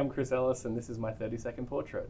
I'm Chris Ellis, and this is my 30-second portrait.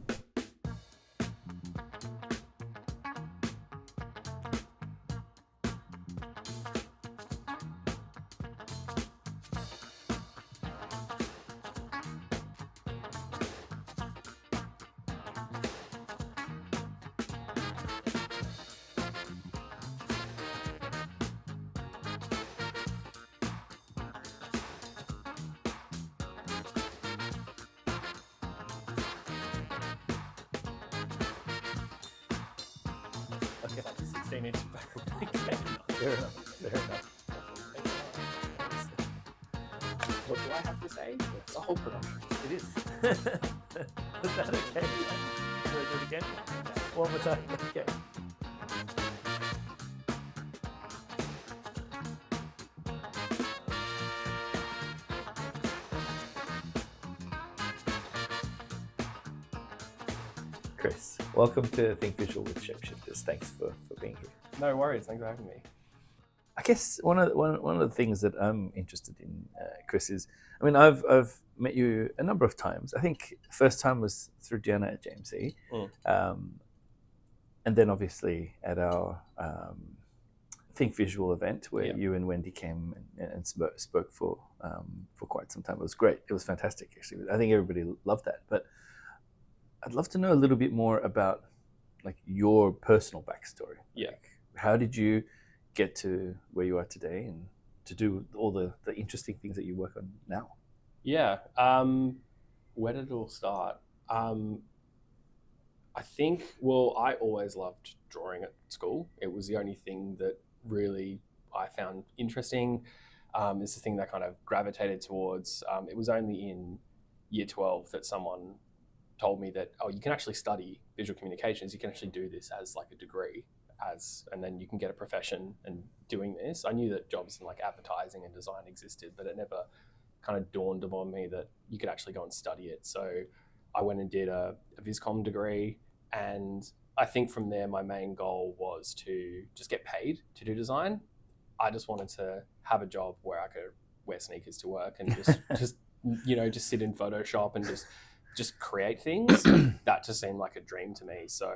Okay. 16-inch back. Fair enough. What do I have to say? It's a whole production. It is. Is that okay? Should I do it again? One more time. Okay. Chris, welcome to Think Visual with Shapeshifters. Thanks for being here. No worries. Thanks for having me. I guess one of the things that I'm interested in, Chris, is I've met you a number of times. I think the first time was through Gianna at JMC, and then obviously at our Think Visual event where you and Wendy came and spoke for quite some time. It was great. It was fantastic, actually. I think everybody loved that. But I'd love to know a little bit more about like your personal backstory. Yeah. Like, how did you get to where you are today and to do all the interesting things that you work on now? Yeah. Where did it all start? I think, I always loved drawing at school. It was the only thing that really I found interesting. It's the thing that kind of gravitated towards. It was only in year 12 that someone told me that, you can actually study visual communications. You can actually do this as like a degree, and then you can get a profession and doing this. I knew that jobs in like advertising and design existed, but it never kind of dawned upon me that you could actually go and study it. So I went and did a Viscom degree, and I think from there my main goal was to just get paid to do design. I just wanted to have a job where I could wear sneakers to work and just sit in Photoshop and just create things. That just seemed like a dream to me. So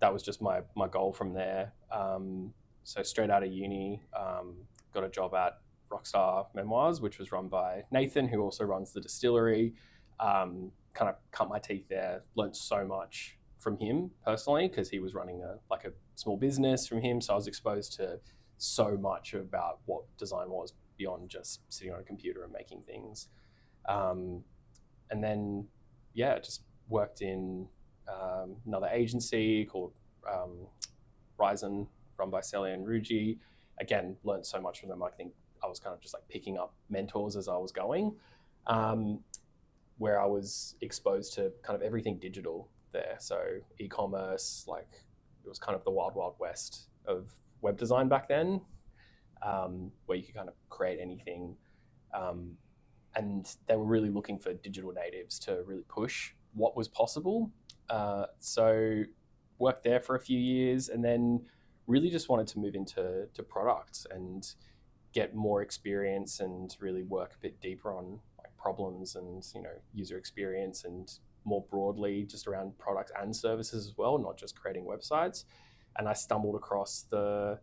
that was just my goal from there. So straight out of uni, got a job at Rockstar Memoirs, which was run by Nathan, who also runs the distillery. Kind of cut my teeth there, learned so much from him personally, because he was running a small business from him. So I was exposed to so much about what design was beyond just sitting on a computer and making things. And then, just worked in another agency called Ryzen, run by Celia and Ruji. Again, learned so much from them. I think I was kind of just like picking up mentors as I was going, where I was exposed to kind of everything digital there. So e-commerce, like it was kind of the wild, wild west of web design back then, where you could kind of create anything. And they were really looking for digital natives to really push what was possible. So worked there for a few years, and then really just wanted to move into products and get more experience and really work a bit deeper on like problems and user experience, and more broadly just around products and services as well, not just creating websites. And I stumbled across the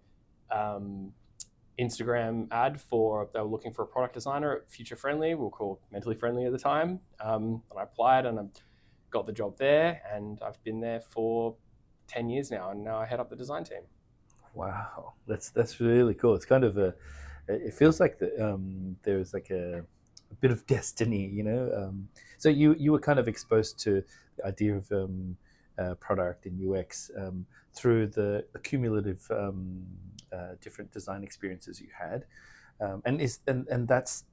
Instagram ad they were looking for a product designer at Future Friendly. We were called Mentally Friendly at the time. And I applied and I got the job there, and I've been there for 10 years now, and now I head up the design team. Wow, that's really cool. It's kind of it feels like there's like a bit of destiny, So you were kind of exposed to the idea of product and UX through the accumulative different design experiences you had, and that's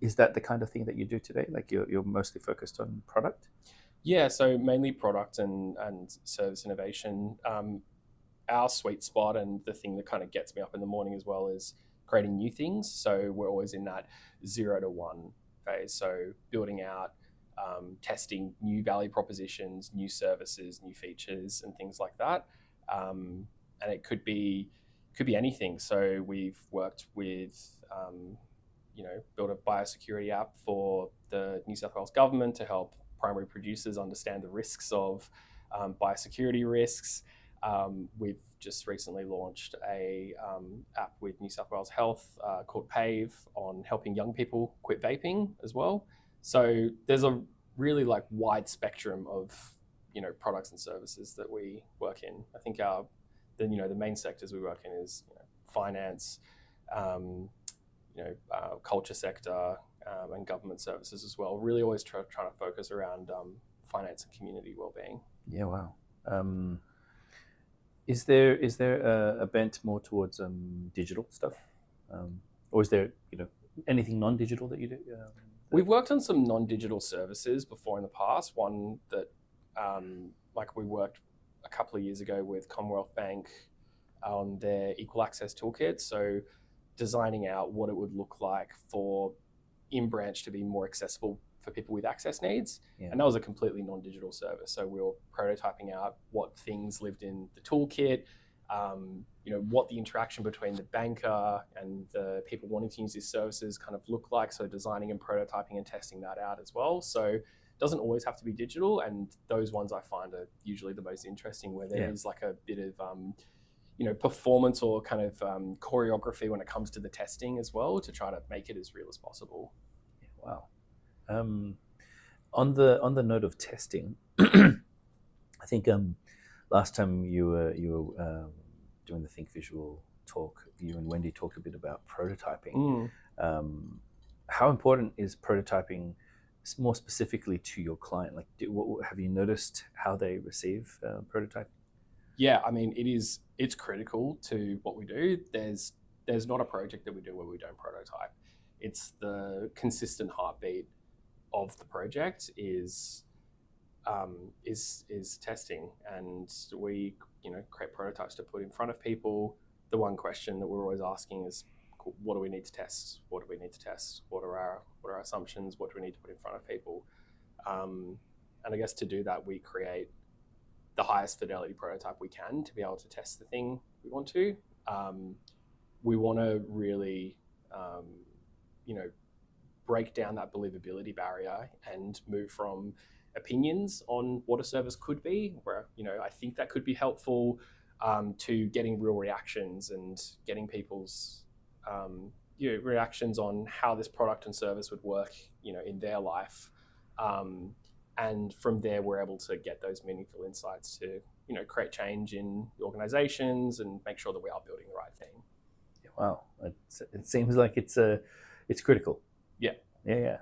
is that the kind of thing that you do today? Like you're mostly focused on product? Yeah, so mainly product and service innovation. Our sweet spot, and the thing that kind of gets me up in the morning as well, is creating new things. So we're always in that 0 to 1 phase. So building out, testing new value propositions, new services, new features, and things like that. And it could be anything. So we've worked with built a biosecurity app for the New South Wales government to help primary producers understand the risks of biosecurity risks. We've just recently launched a app with New South Wales Health called PAVE on helping young people quit vaping as well. So there's a really like wide spectrum of products and services that we work in. I think the main sectors we work in is finance, culture sector, and government services as well. Really always trying to focus around finance and community wellbeing. Yeah, wow. Is there a bent more towards digital stuff, or is there anything non-digital that you do? We've worked on some non-digital services before in the past. One that we worked a couple of years ago with Commonwealth Bank on their equal access toolkit. So designing out what it would look like for in-branch to be more accessible for people with access needs. Yeah. And that was a completely non-digital service. So we were prototyping out what things lived in the toolkit, what the interaction between the banker and the people wanting to use these services kind of look like. So designing and prototyping and testing that out as well. So it doesn't always have to be digital. And those ones I find are usually the most interesting, where there is like a bit of performance or kind of choreography when it comes to the testing as well, to try to make it as real as possible. Yeah, wow. On the note of testing, I think last time you were doing the Think Visual talk, you and Wendy talked a bit about prototyping. How important is prototyping more specifically to your client? Like, have you noticed how they receive prototyping? Yeah, I mean, it's critical to what we do. There's not a project that we do where we don't prototype. It's the consistent heartbeat of the project is testing, and we create prototypes to put in front of people. The one question that we're always asking is, what do we need to test? What do we need to test? What are our assumptions? What do we need to put in front of people? And I guess to do that, we create the highest fidelity prototype we can to be able to test the thing we want to. We want to really, break down that believability barrier and move from opinions on what a service could be, where, I think that could be helpful, to getting real reactions and getting people's reactions on how this product and service would work, in their life. And from there, we're able to get those meaningful insights to, create change in organizations and make sure that we are building the right thing. Yeah, wow. It seems like it's critical. Yeah.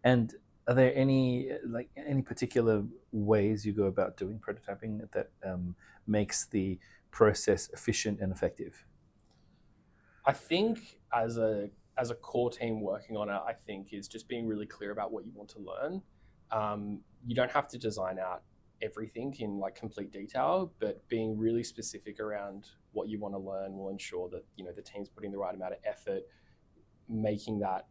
And are there any particular ways you go about doing prototyping that makes the process efficient and effective? I think as a core team working on it, I think is just being really clear about what you want to learn. You don't have to design out everything in like complete detail, but being really specific around what you want to learn will ensure that the team's putting the right amount of effort, making that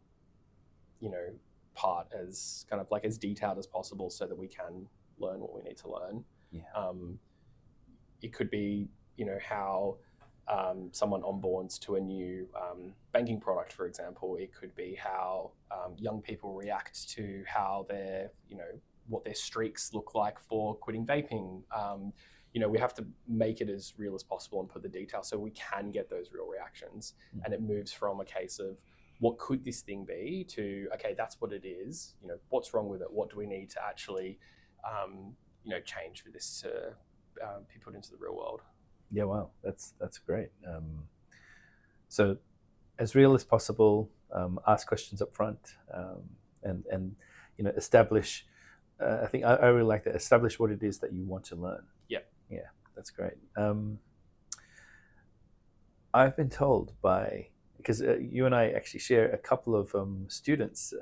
part as kind of like as detailed as possible so that we can learn what we need to learn. Yeah. It could be how someone onboards to a new banking product, for example. It could be how young people react to how their what their streaks look like for quitting vaping. We have to make it as real as possible and put the detail so we can get those real reactions. And it moves from a case of what could this thing be to, okay, that's what it is. What's wrong with it? What do we need to actually, change for this to be put into the real world? Yeah, wow, that's great. So, as real as possible, ask questions up front, and establish. I think I really like that. Establish what it is that you want to learn. Yeah, that's great. I've been told because you and I actually share a couple of students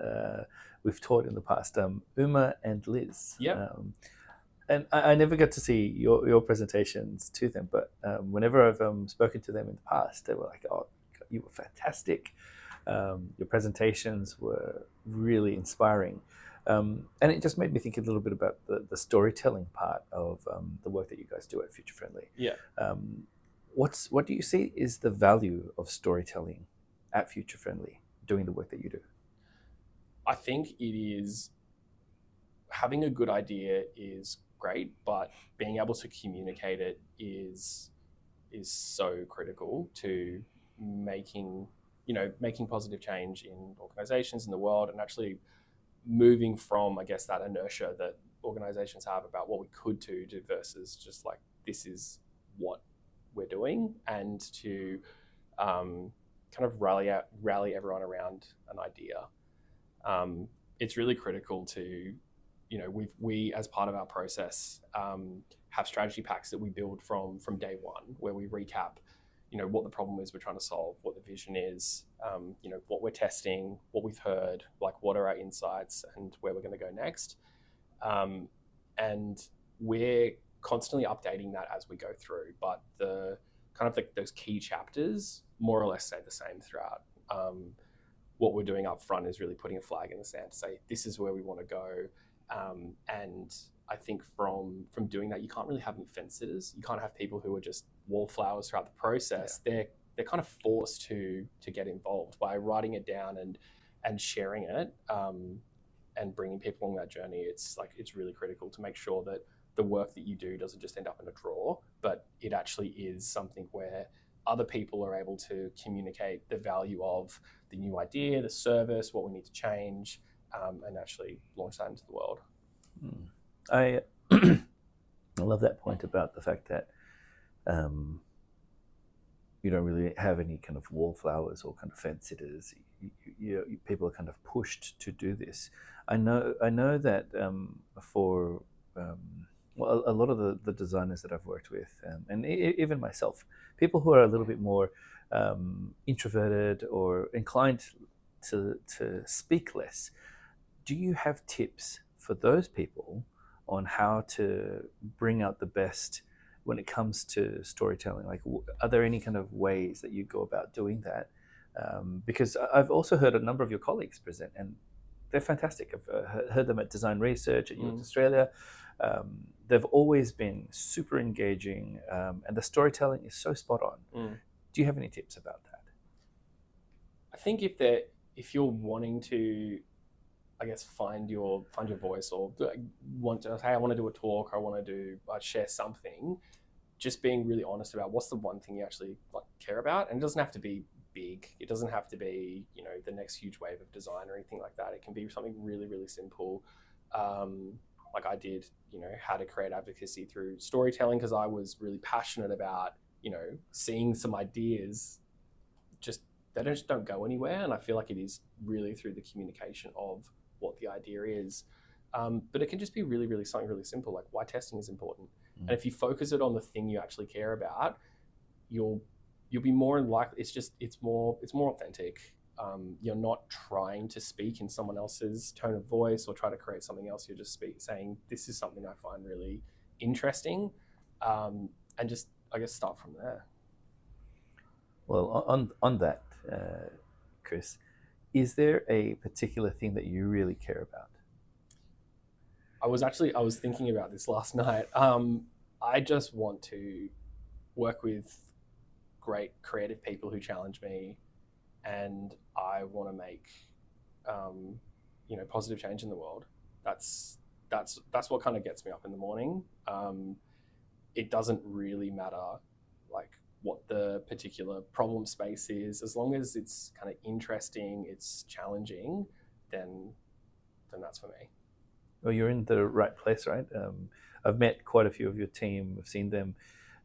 we've taught in the past, Uma and Liz. Yeah. And I never got to see your presentations to them, but whenever I've spoken to them in the past, they were like, "Oh, you were fantastic. Your presentations were really inspiring." And it just made me think a little bit about the storytelling part of the work that you guys do at Future Friendly. Yeah. What do you see is the value of storytelling at Future Friendly? doing the work that you do? I think it is, having a good idea is great, but being able to communicate it is so critical to making positive change in organizations in the world, and actually moving from, I guess, that inertia that organizations have about what we could do to versus just like, this is what we're doing, and to kind of rally everyone around an idea. It's really critical to, we as part of our process have strategy packs that we build from day one, where we recap, what the problem is we're trying to solve, what the vision is, what we're testing, what we've heard, like what are our insights, and where we're going to go next. And we're constantly updating that as we go through, but the kind of like those key chapters more or less stay the same throughout. What we're doing up front is really putting a flag in the sand to say, this is where we want to go. And I think from doing that, you can't really have any fence sitters. You can't have people who are just wallflowers throughout the process. Yeah. They're kind of forced to get involved by writing it down and sharing it, and bringing people along that journey. It's really critical to make sure that the work that you do doesn't just end up in a drawer, but it actually is something where other people are able to communicate the value of the new idea, the service, what we need to change, and actually launch that into the world. I love that point about the fact that you don't really have any kind of wallflowers or kind of fence sitters. People are kind of pushed to do this. I know that for a lot of the designers that I've worked with, and even myself, people who are a little bit more introverted or inclined to speak less, do you have tips for those people on how to bring out the best when it comes to storytelling? Like, are there any kind of ways that you go about doing that? Because I've also heard a number of your colleagues present, and they're fantastic. I've heard them at Design Research at UX Australia. They've always been super engaging, and the storytelling is so spot on. Do you have any tips about that? I think if you're wanting to, I guess, find your voice, or want to, hey, I want to do a talk, or I want to share something, just being really honest about what's the one thing you actually care about. And it doesn't have to be big. It doesn't have to be, the next huge wave of design or anything like that. It can be something really, really simple. Like I did, how to create advocacy through storytelling, because I was really passionate about, seeing some ideas they just don't go anywhere. And I feel like it is really through the communication of what the idea is. But it can just be really, really something really simple, like why testing is important. And if you focus it on the thing you actually care about, you'll be more likely, it's more authentic. You're not trying to speak in someone else's tone of voice or try to create something else. You're just saying, this is something I find really interesting, and just, I guess, start from there. Well, on that, Chris, is there a particular thing that you really care about? I was thinking about this last night. I just want to work with great creative people who challenge me, and I want to make positive change in the world. That's what kind of gets me up in the morning. It doesn't really matter like what the particular problem space is, as long as it's kind of interesting, it's challenging, then that's for me. Well, you're in the right place, right? I've met quite a few of your team. I've seen them.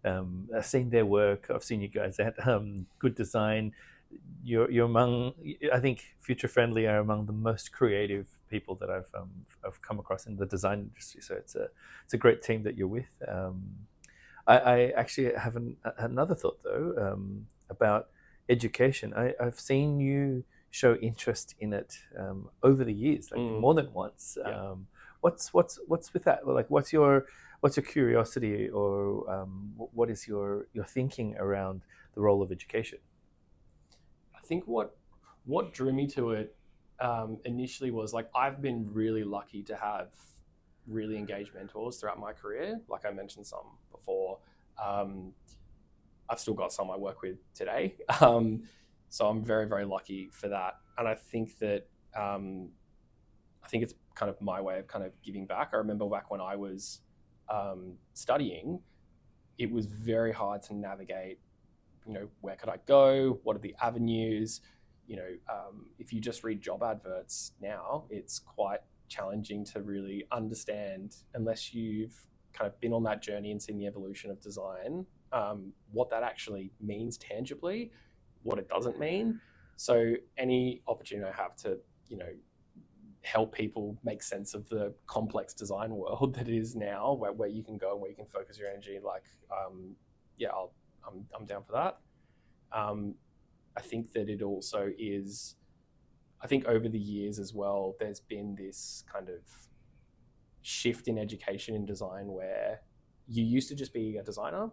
I've seen their work. I've seen you guys at Good Design. You're among, I think, Future Friendly are among the most creative people that I've come across in the design industry. So it's a great team that you're with. I actually have another thought though, about education. I've seen you show interest in it over the years, like more than once. Yeah. What's with that? Like, what's your curiosity, or what is your thinking around the role of education? I think what drew me to it initially was, like, I've been really lucky to have really engaged mentors throughout my career. Like I mentioned some before. I've still got some I work with today. So I'm very, very lucky for that. And I think that I think it's kind of my way of kind of giving back. I remember back when I was studying, it was very hard to navigate, where could I go? What are the avenues? If you just read job adverts now, it's quite challenging to really understand, unless you've kind of been on that journey and seen the evolution of design, what that actually means tangibly, what it doesn't mean. So any opportunity I have to, help people make sense of the complex design world that it is now, where you can go and where you can focus your energy, I'm down for that. I think that it also is, I think over the years as well, there's been this kind of shift in education in design where you used to just be a designer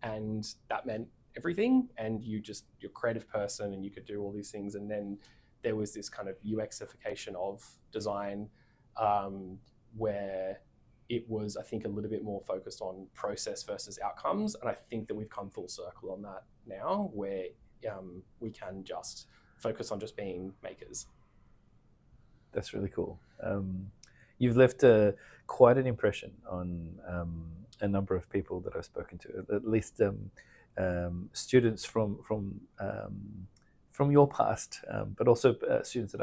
and that meant everything, and you're a creative person and you could do all these things. And then there was this kind of UXification of design, where it was, I think, a little bit more focused on process versus outcomes. And I think that we've come full circle on that now, where we can just focus on just being makers. That's really cool. You've left quite an impression on a number of people that I've spoken to, at least students from your past, but also students that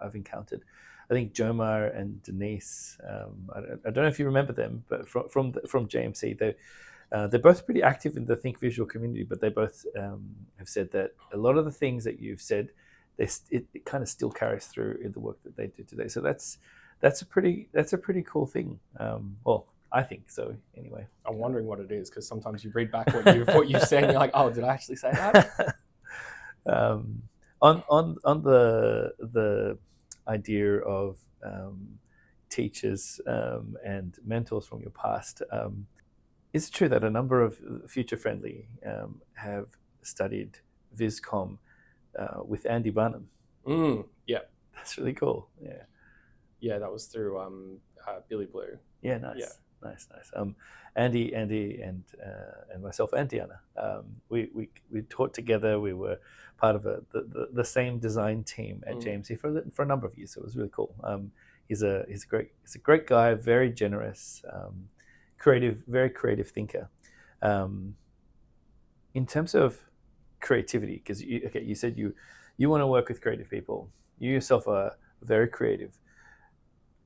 I've encountered. I think Jomar and Denise, I don't know if you remember them, but from JMC, they're both pretty active in the Think Visual community, but they both have said that a lot of the things that you've said, it kind of still carries through in the work that they do today. So that's a pretty cool thing. Well, I think so anyway. I'm wondering what it is, because sometimes you read back what you've said and you're like, oh, did I actually say that? On the idea of teachers and mentors from your past, is it true that a number of Future Friendly have studied VisCom with Andy Barnum? Yeah, that's really cool. Yeah, that was through Billy Blue. Yeah, nice. Yeah. Nice. Andy and myself and Diana, we taught together. We were part of the same design team at JMC for a number of years. So it was really cool. He's a great guy, very generous, creative, very creative thinker. In terms of creativity, because you said you want to work with creative people. You yourself are very creative.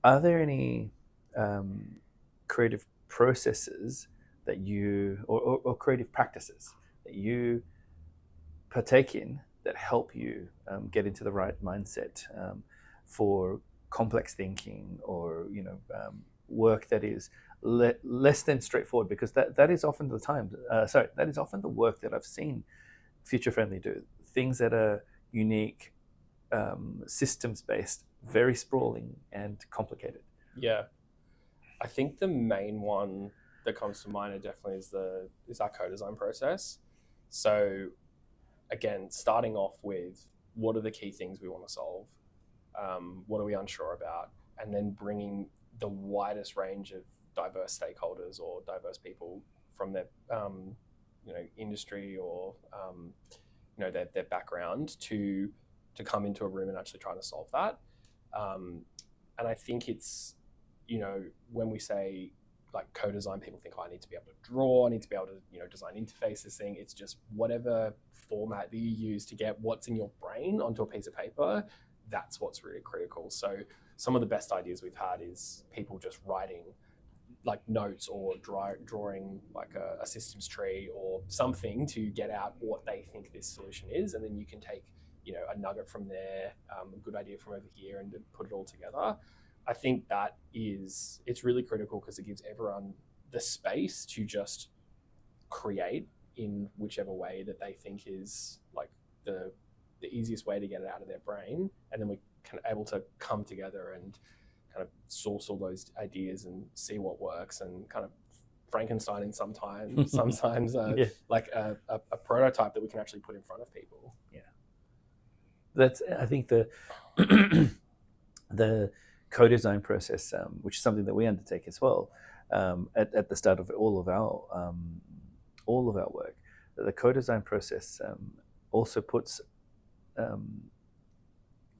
Are there any creative processes that you or creative practices that you partake in that help you get into the right mindset for complex thinking, or work that is less than straightforward? Because that is often that is often the work that I've seen Future Friendly do. Things that are unique, systems based, very sprawling and complicated. Yeah. I think the main one that comes to mind definitely is our co-design process. So again, starting off with what are the key things we want to solve, what are we unsure about, and then bringing the widest range of diverse stakeholders or diverse people from their industry or their background to come into a room and actually try to solve that. And I think it's, when we say like co-design, people think, I need to be able to draw, I need to be able to, design interfaces thing. It's just whatever format that you use to get what's in your brain onto a piece of paper, that's what's really critical. So some of the best ideas we've had is people just writing like notes or drawing like a systems tree or something to get out what they think this solution is. And then you can take, a nugget from there, a good idea from over here, and put it all together. I think it's really critical because it gives everyone the space to just create in whichever way that they think is like the easiest way to get it out of their brain. And then we can able to come together and kind of source all those ideas and see what works, and kind of Frankenstein sometimes yeah. like a prototype that we can actually put in front of people. Yeah. That's, I think the co-design process, which is something that we undertake as well, at the start of all of our work. The co-design process also puts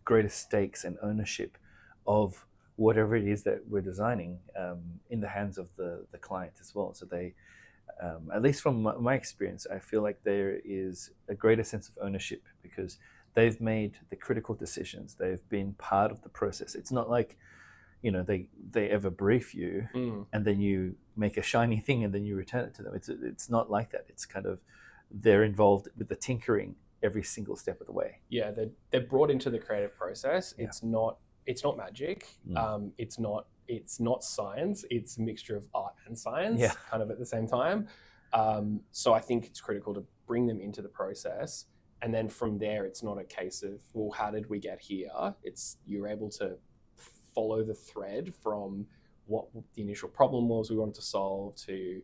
greater stakes and ownership of whatever it is that we're designing in the hands of the client as well. So they, at least from my experience, I feel like there is a greater sense of ownership because they've made the critical decisions. They've been part of the process. It's not like, they ever brief you and then you make a shiny thing and then you return it to them. It's not like that. It's kind of, they're involved with the tinkering every single step of the way. Yeah, they're brought into the creative process. Yeah. It's not magic. It's not science. It's a mixture of art and science, kind of at the same time. So I think it's critical to bring them into the process, and then from there, it's not a case of, well, how did we get here? It's, you're able to follow the thread from what the initial problem was we wanted to solve to,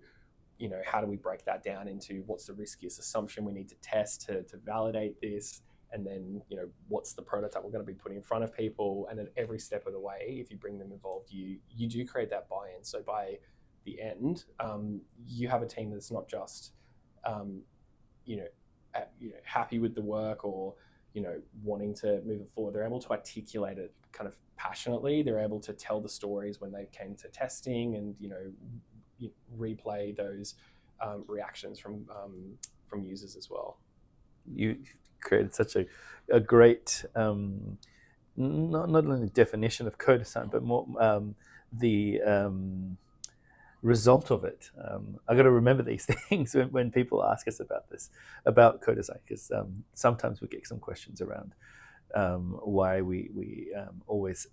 how do we break that down into what's the riskiest assumption we need to test to validate this, and then what's the prototype we're going to be putting in front of people. And then every step of the way, if you bring them involved, you do create that buy-in. So by the end, you have a team that's not just happy with the work or wanting to move it forward. They're able to articulate it kind of passionately. They're able to tell the stories when they came to testing, and replay those reactions from users as well. You created such a great not only definition of co-design, but more the result of it. I got to remember these things when people ask us about co-design, because sometimes we get some questions around why we always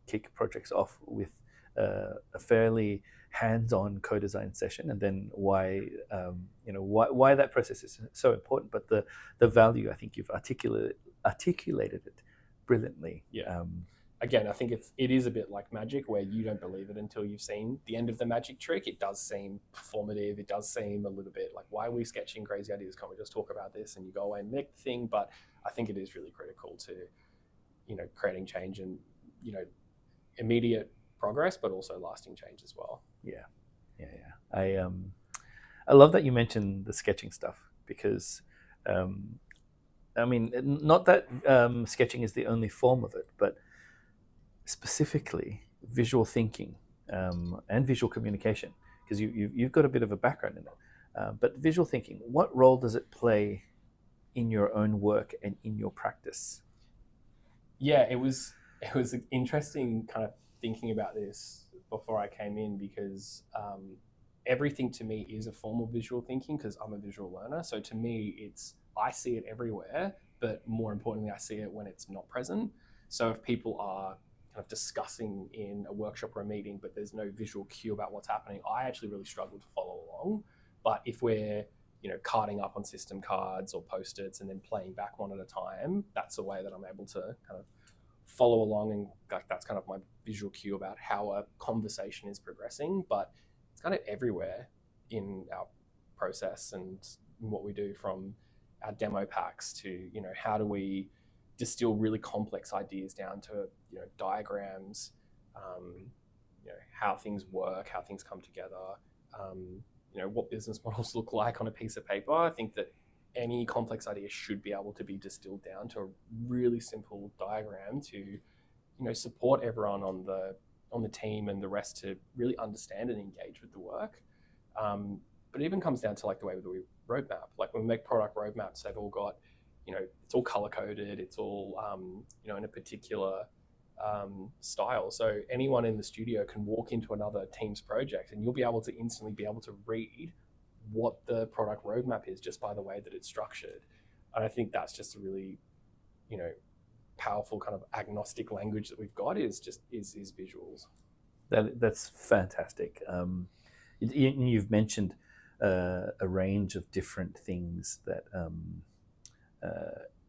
kick projects off with a fairly hands-on co-design session, and then why that process is so important. But the value, I think you've articulated it brilliantly. Yeah. Again, I think it is a bit like magic, where you don't believe it until you've seen the end of the magic trick. It does seem performative. It does seem a little bit like, why are we sketching crazy ideas? Can't we just talk about this? And you go away and make the thing. But I think it is really critical to, creating change and, immediate progress, but also lasting change as well. Yeah. I love that you mentioned the sketching stuff, because not that sketching is the only form of it, but specifically visual thinking and visual communication, because you've got a bit of a background in it. But visual thinking, what role does it play in your own work and in your practice? Yeah, it was an interesting kind of thinking about this before I came in, because everything to me is a form of visual thinking, because I'm a visual learner. So to me, I see it everywhere, but more importantly, I see it when it's not present. So if people are kind of discussing in a workshop or a meeting, but there's no visual cue about what's happening, I actually really struggle to follow along. But if we're carding up on system cards or post-its and then playing back one at a time, that's a way that I'm able to kind of follow along, and that's kind of my visual cue about how a conversation is progressing. But it's kind of everywhere in our process and what we do, from our demo packs to how do we distill really complex ideas down to diagrams, how things work, how things come together, what business models look like on a piece of paper. I think that any complex idea should be able to be distilled down to a really simple diagram to, support everyone on the team and the rest to really understand and engage with the work. But it even comes down to the way that we roadmap. Like when we make product roadmaps, they've all got, it's all color coded. It's all, in a particular style. So anyone in the studio can walk into another team's project and you'll be able to instantly be able to read what the product roadmap is just by the way that it's structured. And I think that's just a really, powerful kind of agnostic language that we've got is visuals. That's fantastic. You've mentioned a range of different things that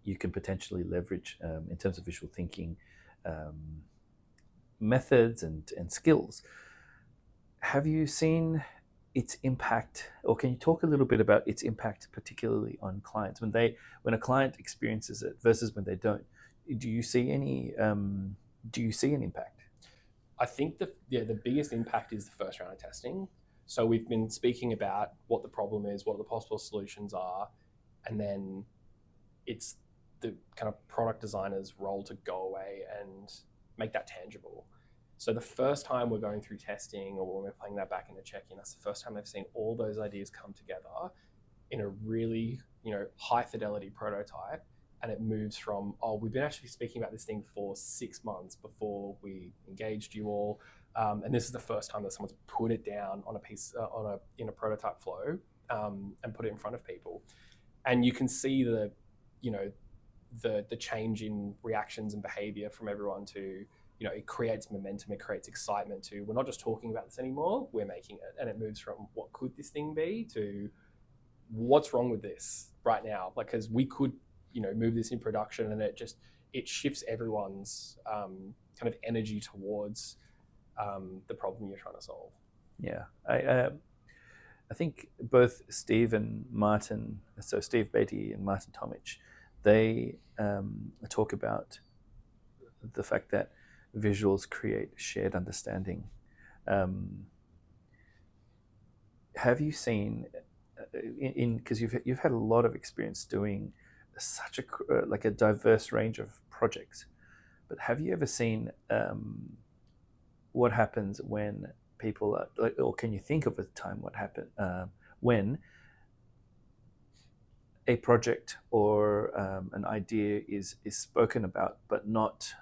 you can potentially leverage in terms of visual thinking methods and skills. Have you seen its impact, or can you talk a little bit about its impact, particularly on clients when a client experiences it versus when they don't? Do you see any? Do you see an impact? I think the biggest impact is the first round of testing. So we've been speaking about what the problem is, what the possible solutions are, and then it's the kind of product designer's role to go away and make that tangible. So the first time we're going through testing or when we're playing that back into check-in, that's the first time they've seen all those ideas come together in a really, high fidelity prototype. And it moves from, we've been actually speaking about this thing for 6 months before we engaged you all. And this is the first time that someone's put it down on a piece, in a prototype flow, and put it in front of people. And you can see the change in reactions and behavior from everyone to, it creates momentum, it creates excitement to, we're not just talking about this anymore, we're making it. And it moves from what could this thing be to what's wrong with this right now? Like, because we could, move this in production, and it shifts everyone's kind of energy towards the problem you're trying to solve. Yeah. I think both Steve and Martin, so Steve Beatty and Martin Tomic, they talk about the fact that visuals create shared understanding. Have you seen, because you've had a lot of experience doing such a diverse range of projects, but have you ever seen what happens when people are like, or can you think of a time what happened when a project or an idea is spoken about, but not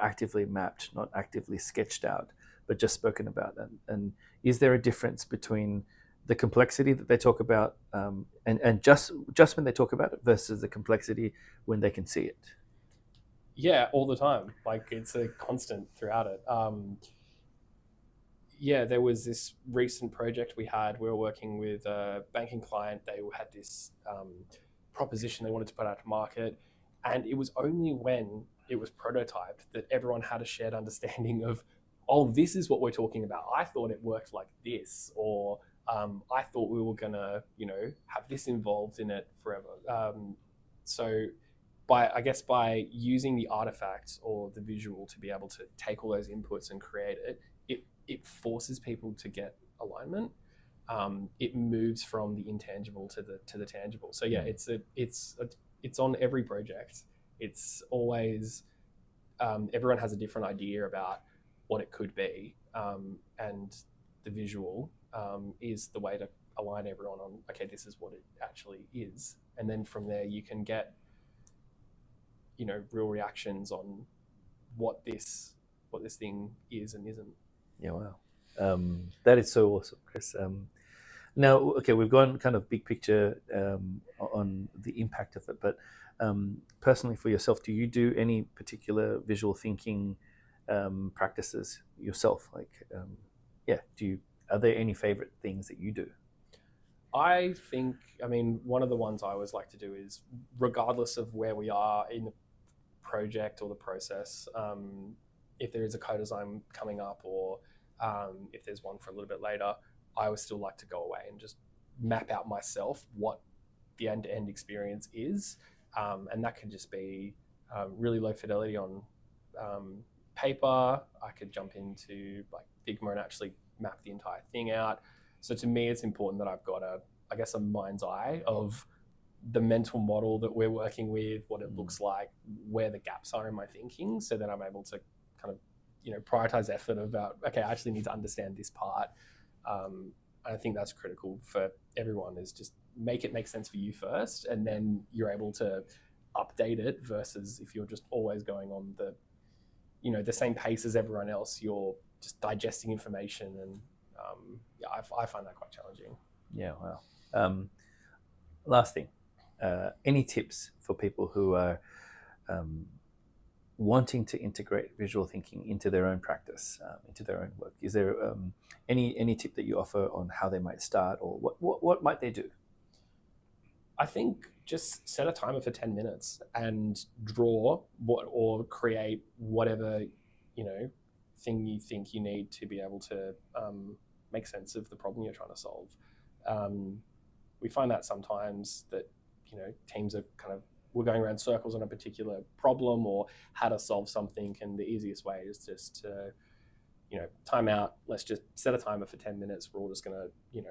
actively mapped, not actively sketched out, but just spoken about? And is there a difference between the complexity that they talk about and just when they talk about it versus the complexity when they can see it? Yeah, all the time. Like, it's a constant throughout it. There was this recent project we had. We were working with a banking client. They had this proposition they wanted to put out to market. And it was only when it was prototyped that everyone had a shared understanding of, this is what we're talking about. I thought it worked like this, or I thought we were going to, have this involved in it forever. So by using the artifacts or the visual to be able to take all those inputs and create it forces people to get alignment. It moves from the intangible to the tangible. So yeah, it's on every project. It's always everyone has a different idea about what it could be, and the visual is the way to align everyone on, okay, this is what it actually is, and then from there you can get real reactions on what this thing is and isn't. Yeah, wow. That is so awesome, Chris. Now, okay, we've gone kind of big picture on the impact of it, but personally for yourself, do you do any particular visual thinking practices yourself? Like, are there any favorite things that you do? I think, one of the ones I always like to do is, regardless of where we are in the project or the process, if there is a co-design coming up, or if there's one for a little bit later, I would still like to go away and just map out myself what the end-to-end experience is. And that could just be really low fidelity on paper. I could jump into like Figma and actually map the entire thing out. So to me, it's important that I've got a mind's eye of the mental model that we're working with, what it looks like, where the gaps are in my thinking, so that I'm able to kind of, prioritize effort about, okay, I actually need to understand this part. I think that's critical for everyone, is just make it make sense for you first, and then you're able to update it, versus if you're just always going on the same pace as everyone else, you're just digesting information, and I find that quite challenging. Yeah, wow. Last thing, any tips for people who are wanting to integrate visual thinking into their own practice, into their own work? Is there any tip that you offer on how they might start, or what might they do? I think just set a timer for 10 minutes and draw or create whatever thing you think you need to be able to make sense of the problem you're trying to solve. We find that sometimes that teams are we're going around circles on a particular problem or how to solve something, and the easiest way is just to time out. Let's just set a timer for 10 minutes. We're all just going to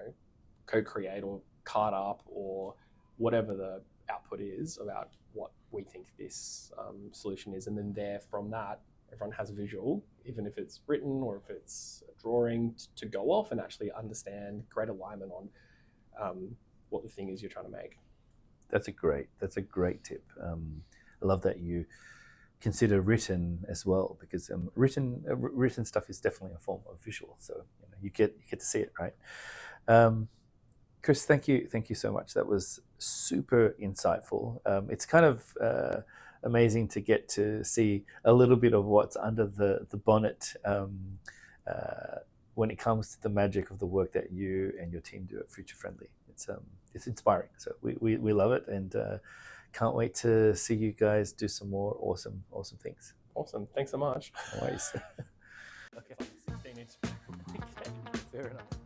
co-create or card up or whatever the output is about what we think this solution is. And then there from that, everyone has a visual, even if it's written or if it's a drawing, to go off and actually understand, create alignment on what the thing is you're trying to make. That's a great tip. I love that you consider written as well, because written stuff is definitely a form of visual. So you get to see it, right? Chris, thank you so much. That was super insightful. It's kind of amazing to get to see a little bit of what's under the bonnet when it comes to the magic of the work that you and your team do at Future Friendly. It's inspiring. So we love it, and can't wait to see you guys do some more awesome things. Awesome. Thanks so much. No worries. Okay. 16-inch. Fair enough.